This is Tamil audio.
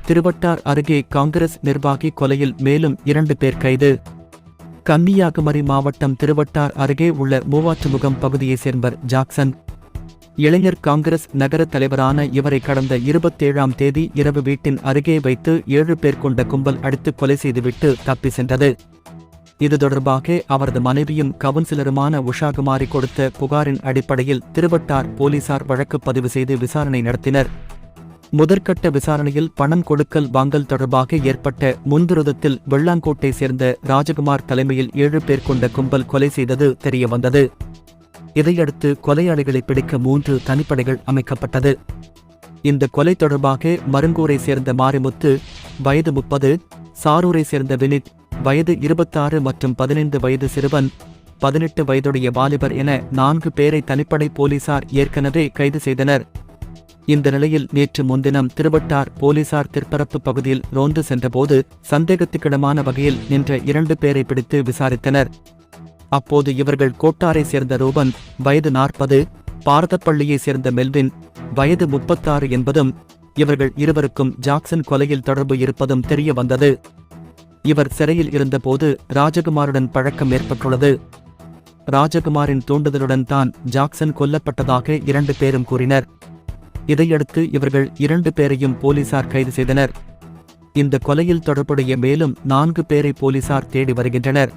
திருவட்டார் அருகே காங்கிரஸ் நிர்வாகி கொலையில் மேலும் 2 பேர் கைது. கன்னியாகுமரி மாவட்டம் திருவட்டார் அருகே உள்ள மூவாற்றுமுகம் பகுதியைச் சேர்ந்தவர் ஜாக்சன். இளைஞர் காங்கிரஸ் நகர தலைவரான இவரை கடந்த 27ஆம் தேதி இரவு வீட்டின் அருகே வைத்து 7 பேர் கொண்ட கும்பல் அடித்து கொலை செய்துவிட்டு தப்பி சென்றது. இது தொடர்பாக அவரது மனைவியும் கவுன்சிலருமான உஷாகுமாரி கொடுத்த புகாரின் அடிப்படையில் திருவட்டார் போலீசார் வழக்கு பதிவு செய்து விசாரணை நடத்தினர். முதற்கட்ட விசாரணையில் பணம் கொடுக்கல் வாங்கல் தொடர்பாக ஏற்பட்ட முன்விரோதத்தில் வெள்ளாங்கோட்டை சேர்ந்த ராஜகுமார் தலைமையில் 7 பேர் கொண்ட கும்பல் கொலை செய்தது தெரியவந்தது. இதையடுத்து கொலையாளிகளை பிடிக்க 3 தனிப்படைகள் அமைக்கப்பட்டது. இந்த கொலை தொடர்பாக மருங்கூரை சேர்ந்த மாரிமுத்து வயது 30, சாரூரை சேர்ந்த வினித் வயது 26 மற்றும் 15 வயது சிறுவன் 18 வயதுடைய வாலிபர் என 4 பேரை தனிப்படை போலீசார் ஏற்கனவே கைது செய்தனர். இந்த நிலையில் நேற்று முன்தினம் திருவட்டார் போலீசார் திற்பரப்பு பகுதியில் ரோந்து சென்றபோது சந்தேகத்துக்கிடமான வகையில் நின்ற 2 பேரை பிடித்து விசாரித்தனர். அப்போது இவர்கள் கோட்டாரை சேர்ந்த ரூபன் வயது 40, பாரதப்பள்ளியை சேர்ந்த மெல்வின் வயது 36 என்பதும் இவர்கள் இருவருக்கும் ஜாக்சன் கொலையில் தொடர்பு இருப்பதும் தெரிய வந்தது. இவர் சிறையில் இருந்தபோது ராஜகுமாருடன் பழக்கம் ஏற்பட்டுள்ளது. ராஜகுமாரின் தூண்டுதலுடன் தான் ஜாக்சன் கொல்லப்பட்டதாக 2 பேரும் கூறினர். இதையடுத்து இவர்கள் 2 பேரையும் போலீசார் கைது செய்தனர். இந்த கொலையில் தொடர்புடைய மேலும் 4 பேரை போலீசார் தேடி வருகின்றனர்.